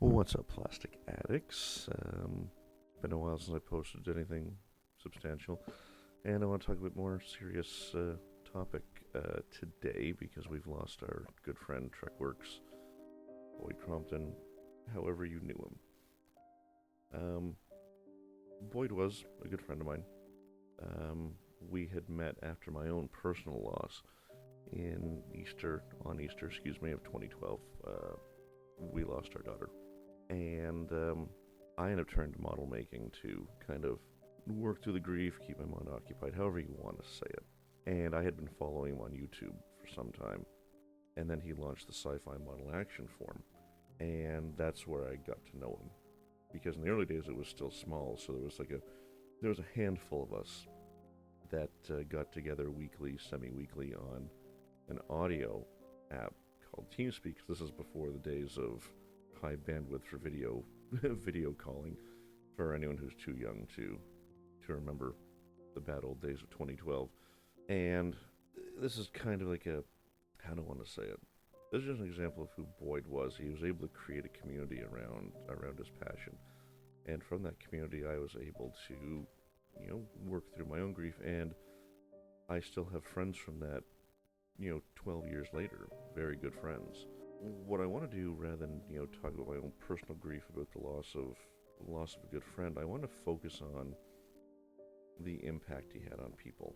What's up, plastic addicts? Been a while since I posted anything substantial, and I want to talk a bit more serious topic today because we've lost our good friend Trekworks, Boyd Crompton, however you knew him. Boyd was a good friend of mine. We had met after my own personal loss on Easter, of 2012. We lost our daughter. And I ended up turning to model making to kind of work through the grief, keep my mind occupied, however you want to say it. And I had been following him on YouTube for some time. And then he launched the SciFi Model Action Forum. And that's where I got to know him. Because in the early days it was still small, so there was a handful of us that got together weekly, semi-weekly on an audio app called TeamSpeak. This is before the days of high bandwidth for video video calling, for anyone who's too young to remember the bad old days of 2012. And this is kind of like how do I want to say it? This is just an example of who Boyd was. He was able to create a community around his passion. And from that community I was able to, work through my own grief, and I still have friends from that, 12 years later, very good friends. What I want to do, rather than talk about my own personal grief about the loss of a good friend, I want to focus on the impact he had on people.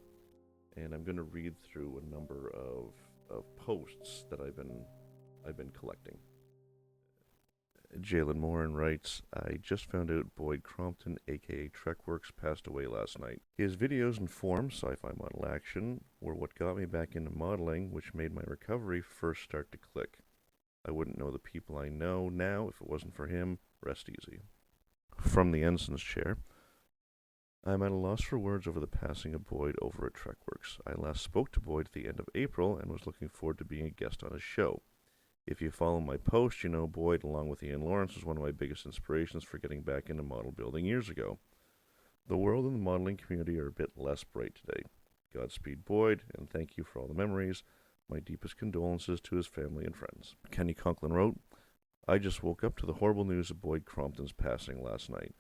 And I'm going to read through a number of posts that I've been collecting. Jalen Morin writes, I just found out Boyd Crompton, aka Trekworks, passed away last night. His videos and forums, SciFi Model Action, were what got me back into modeling, which made my recovery first start to click. I wouldn't know the people I know now if it wasn't for him. Rest easy. From the ensign's chair, I'm at a loss for words over the passing of Boyd over at Trekworks. I last spoke to Boyd at the end of April and was looking forward to being a guest on his show. If you follow my post, you know Boyd, along with Ian Lawrence, was one of my biggest inspirations for getting back into model building years ago. The world and the modeling community are a bit less bright today. Godspeed, Boyd, and thank you for all the memories. My deepest condolences to his family and friends. Kenny Conklin wrote, I just woke up to the horrible news of Boyd Crompton's passing last night.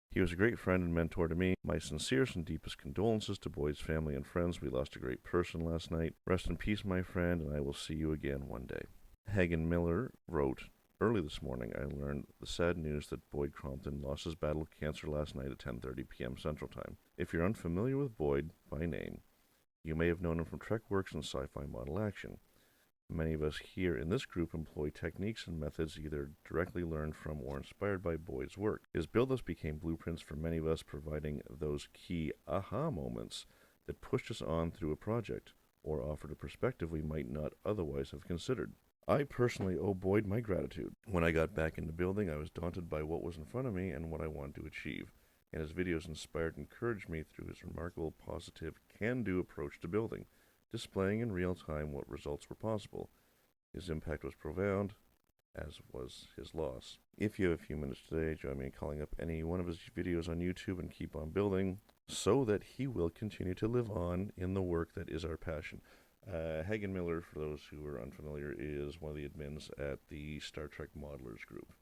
He was a great friend and mentor to me. My sincerest and deepest condolences to Boyd's family and friends. We lost a great person last night. Rest in peace, my friend, and I will see you again one day. Hagen Miller wrote, early this morning I learned the sad news that Boyd Crompton lost his battle with cancer last night at 10:30 p.m. Central Time. If you're unfamiliar with Boyd by name, you may have known him from Trekworks and SciFi Model Action. Many of us here in this group employ techniques and methods either directly learned from or inspired by Boyd's work. His build-ups became blueprints for many of us, providing those key aha moments that pushed us on through a project or offered a perspective we might not otherwise have considered. I personally owe Boyd my gratitude. When I got back into building, I was daunted by what was in front of me and what I wanted to achieve, and his videos inspired and encouraged me through his remarkable, positive, can-do approach to building, displaying in real time what results were possible. His impact was profound, as was his loss. If you have a few minutes today, join me in calling up any one of his videos on YouTube and keep on building, so that he will continue to live on in the work that is our passion. Hagen Miller, for those who are unfamiliar, is one of the admins at the Star Trek Modelers group.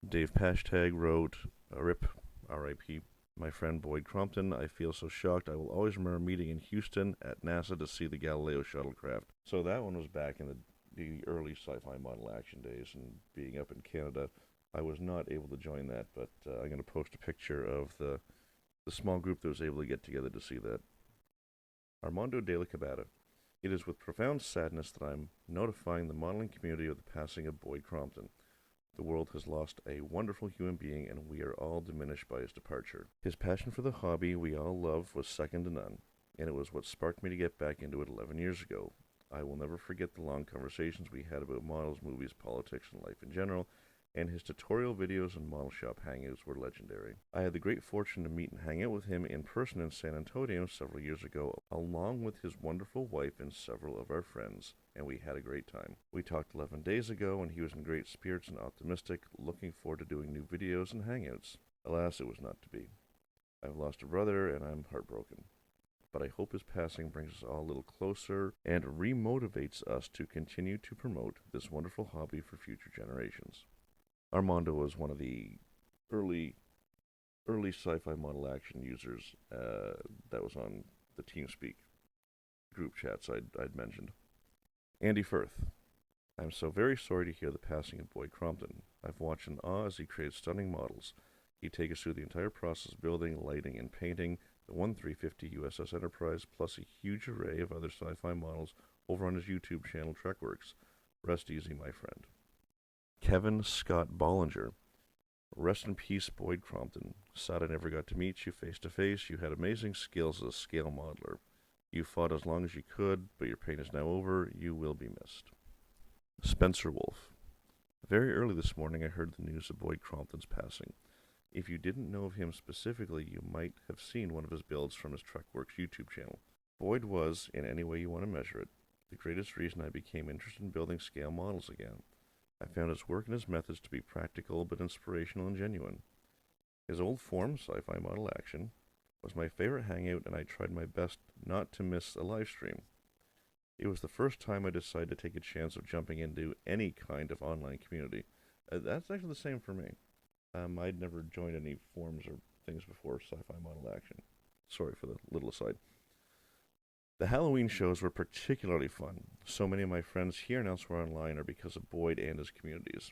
Dave Pashtag wrote, RIP, R.I.P., my friend Boyd Crompton. I feel so shocked. I will always remember meeting in Houston at NASA to see the Galileo shuttlecraft. So that one was back in the early SciFi Model Action days, and being up in Canada, I was not able to join that, but I'm going to post a picture of the small group that was able to get together to see that. Armando de la Cabada. It is with profound sadness that I'm notifying the modeling community of the passing of Boyd Crompton. The world has lost a wonderful human being, and we are all diminished by his departure. His passion for the hobby we all love was second to none, and it was what sparked me to get back into it 11 years ago. I will never forget the long conversations we had about models, movies, politics, and life in general, and his tutorial videos and model shop hangouts were legendary. I had the great fortune to meet and hang out with him in person in San Antonio several years ago, along with his wonderful wife and several of our friends, and we had a great time. We talked 11 days ago, and he was in great spirits and optimistic, looking forward to doing new videos and hangouts. Alas, it was not to be. I've lost a brother, and I'm heartbroken. But I hope his passing brings us all a little closer and remotivates us to continue to promote this wonderful hobby for future generations. Armando was one of the early sci-fi model action users that was on the TeamSpeak group chats I'd mentioned. Andy Firth. I'm so very sorry to hear the passing of Boyd Crompton. I've watched in awe as he created stunning models. He'd take us through the entire process of building, lighting, and painting the 1350 USS Enterprise, plus a huge array of other sci-fi models over on his YouTube channel, Trekworks. Rest easy, my friend. Kevin Scott Bollinger. Rest in peace, Boyd Crompton. Sad I never got to meet you face to face. You had amazing skills as a scale modeler. You fought as long as you could, but your pain is now over. You will be missed. Spencer Wolf. Very early this morning I heard the news of Boyd Crompton's passing. If you didn't know of him specifically, you might have seen one of his builds from his Trekworks YouTube channel. Boyd was, in any way you want to measure it, the greatest reason I became interested in building scale models again. I found his work and his methods to be practical but inspirational and genuine. His old form, SciFi Model Action, was my favorite hangout, and I tried my best not to miss a live stream. It was the first time I decided to take a chance of jumping into any kind of online community. That's actually the same for me. I'd never joined any forums or things before SciFi Model Action. Sorry for the little aside. The Halloween shows were particularly fun. So many of my friends here and elsewhere online are because of Boyd and his communities.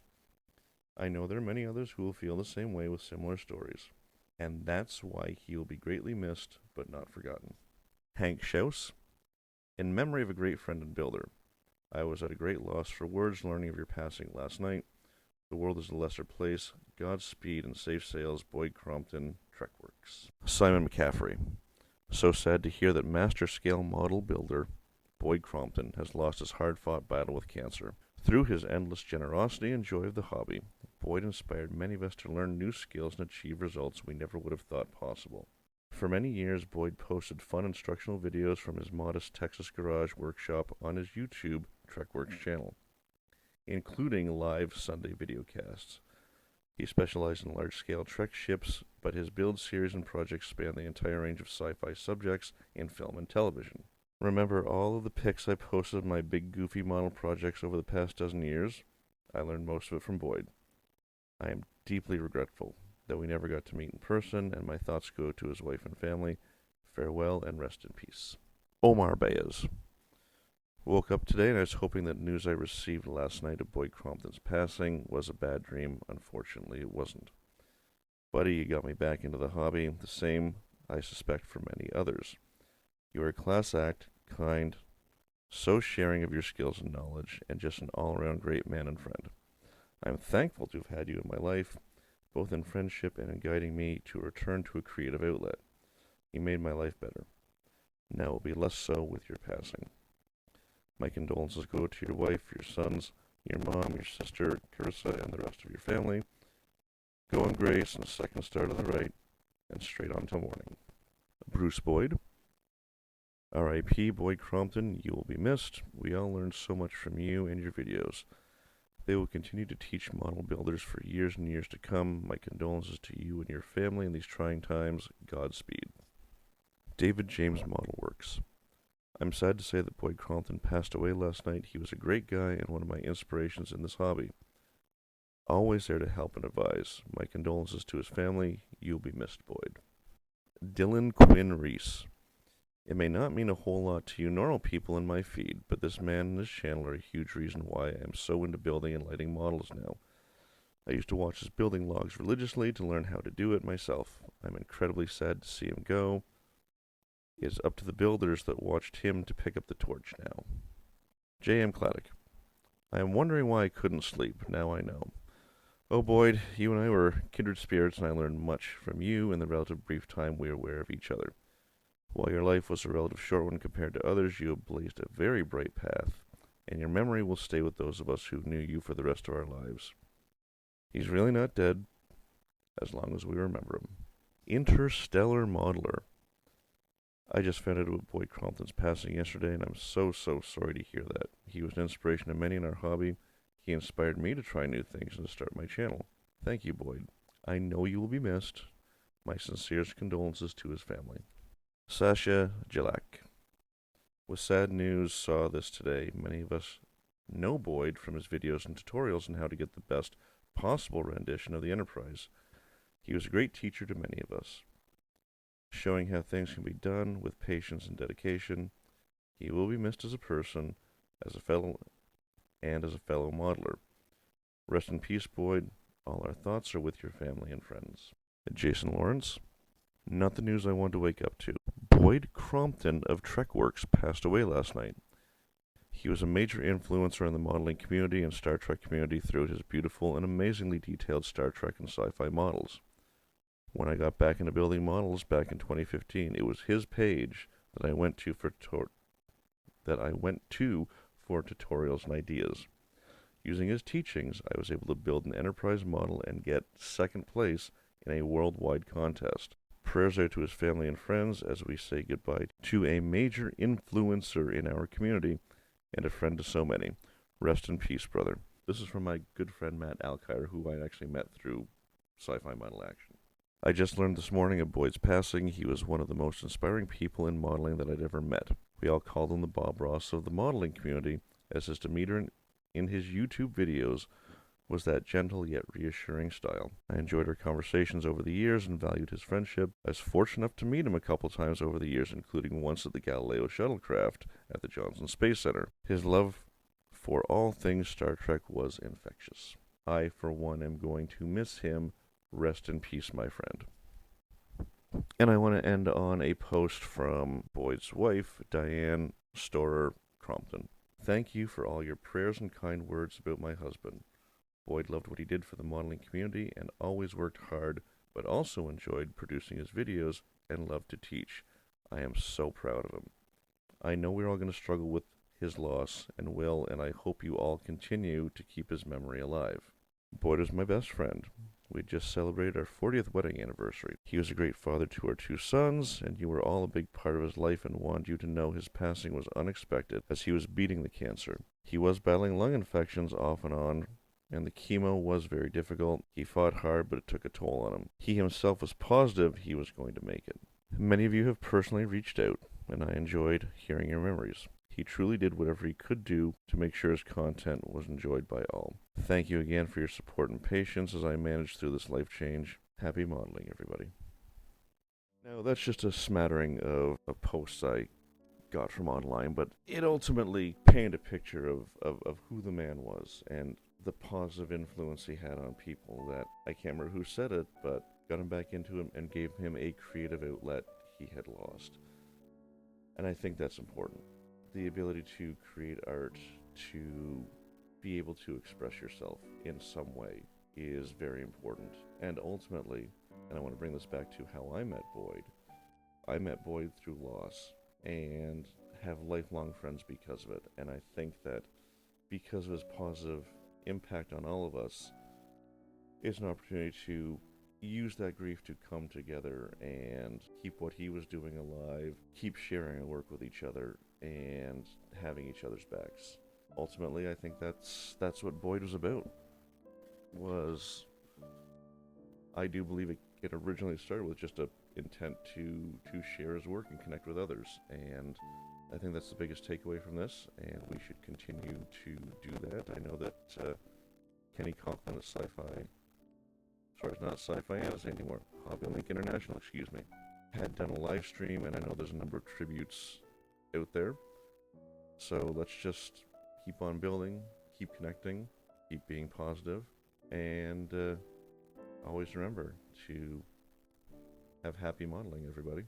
I know there are many others who will feel the same way with similar stories, and that's why he will be greatly missed, but not forgotten. Hank Schaus. In memory of a great friend and builder, I was at a great loss for words learning of your passing last night. The world is a lesser place. Godspeed and safe sails, Boyd Crompton, Trekworks. Simon McCaffrey. So sad to hear that master scale model builder Boyd Crompton has lost his hard-fought battle with cancer. Through his endless generosity and joy of the hobby, Boyd inspired many of us to learn new skills and achieve results we never would have thought possible. For many years, Boyd posted fun instructional videos from his modest Texas garage workshop on his YouTube Trekworks channel, including live Sunday videocasts. He specialized in large-scale Trek ships, but his build series and projects span the entire range of sci-fi subjects in film and television. Remember all of the pics I posted of my big goofy model projects over the past dozen years? I learned most of it from Boyd. I am deeply regretful that we never got to meet in person, and my thoughts go to his wife and family. Farewell and rest in peace. Omar Baez. Woke up today and I was hoping that news I received last night of Boyd Crompton's passing was a bad dream. Unfortunately, it wasn't. Buddy, you got me back into the hobby. The same, I suspect, for many others. You are a class act, kind, so sharing of your skills and knowledge, and just an all-around great man and friend. I am thankful to have had you in my life, both in friendship and in guiding me to return to a creative outlet. You made my life better. Now it will be less so with your passing. My condolences go to your wife, your sons, your mom, your sister, Carissa, and the rest of your family. Go in grace and a second star to the right, and straight on till morning. Bruce Boyd. R.I.P. Boyd Crompton, you will be missed. We all learned so much from you and your videos. They will continue to teach model builders for years and years to come. My condolences to you and your family in these trying times. Godspeed. David James Model Works. I'm sad to say that Boyd Crompton passed away last night. He was a great guy and one of my inspirations in this hobby. Always there to help and advise. My condolences to his family. You'll be missed, Boyd. Dylan Quinn Reese. It may not mean a whole lot to you normal people in my feed, but this man and his channel are a huge reason why I am so into building and lighting models now. I used to watch his building logs religiously to learn how to do it myself. I'm incredibly sad to see him go. It is up to the builders that watched him to pick up the torch now. J.M. Claddock. I am wondering why I couldn't sleep. Now I know. Oh, Boyd, you and I were kindred spirits, and I learned much from you in the relative brief time we were aware of each other. While your life was a relative short one compared to others, you have blazed a very bright path, and your memory will stay with those of us who knew you for the rest of our lives. He's really not dead, as long as we remember him. Interstellar Modeler. I just found out about Boyd Crompton's passing yesterday, and I'm so sorry to hear that. He was an inspiration to many in our hobby. He inspired me to try new things and to start my channel. Thank you, Boyd. I know you will be missed. My sincerest condolences to his family. Sasha Jalak. With sad news, saw this today. Many of us know Boyd from his videos and tutorials on how to get the best possible rendition of the Enterprise. He was a great teacher to many of us, showing how things can be done with patience and dedication. He will be missed as a person, as a fellow modeler. Rest in peace, Boyd. All our thoughts are with your family and friends. Jason Lawrence. Not the news I want to wake up to. Boyd Crompton of Trekworks passed away last night. He was a major influencer in the modeling community and Star Trek community throughout his beautiful and amazingly detailed Star Trek and sci-fi models. When I got back into building models back in 2015, it was his page that I went to for tutorials and ideas. Using his teachings, I was able to build an Enterprise model and get second place in a worldwide contest. Prayers out to his family and friends as we say goodbye to a major influencer in our community and a friend to so many. Rest in peace, brother. This is from my good friend Matt Alkire, who I actually met through SciFi Model Action. I just learned this morning of Boyd's passing. He was one of the most inspiring people in modeling that I'd ever met. We all called him the Bob Ross of the modeling community, as his demeanor in his YouTube videos was that gentle yet reassuring style. I enjoyed our conversations over the years and valued his friendship. I was fortunate enough to meet him a couple times over the years, including once at the Galileo shuttlecraft at the Johnson Space Center. His love for all things Star Trek was infectious. I, for one, am going to miss him. Rest in peace, my friend. And I want to end on a post from Boyd's wife, Diane Storer Crompton. Thank you for all your prayers and kind words about my husband. Boyd loved what he did for the modeling community and always worked hard, but also enjoyed producing his videos and loved to teach. I am so proud of him. I know we're all going to struggle with his loss and I hope you all continue to keep his memory alive. Boyd is my best friend. We just celebrated our 40th wedding anniversary. He was a great father to our 2 sons, and you were all a big part of his life and wanted you to know his passing was unexpected as he was beating the cancer. He was battling lung infections off and on, and the chemo was very difficult. He fought hard, but it took a toll on him. He himself was positive he was going to make it. Many of you have personally reached out, and I enjoyed hearing your memories. He truly did whatever he could do to make sure his content was enjoyed by all. Thank you again for your support and patience as I managed through this life change. Happy modeling, everybody. Now, that's just a smattering of posts I got from online, but it ultimately painted a picture of who the man was and the positive influence he had on people that, I can't remember who said it, but got him back into him and gave him a creative outlet he had lost. And I think that's important. The ability to create art, to be able to express yourself in some way is very important. And ultimately, and I want to bring this back to how I met Boyd through loss and have lifelong friends because of it. And I think that because of his positive impact on all of us, it's an opportunity to use that grief to come together and keep what he was doing alive, keep sharing our work with each other, and having each other's backs. Ultimately, I think that's what Boyd was about. I do believe it originally started with just a intent to share his work and connect with others, and I think that's the biggest takeaway from this, and we should continue to do that. I know that Kenny Compton at SciFi, sorry, it's not SciFi Analyst anymore, Hobby Link International, excuse me, had done a live stream, and I know there's a number of tributes out there. So let's just keep on building, keep connecting, keep being positive, and always remember to have happy modeling, everybody.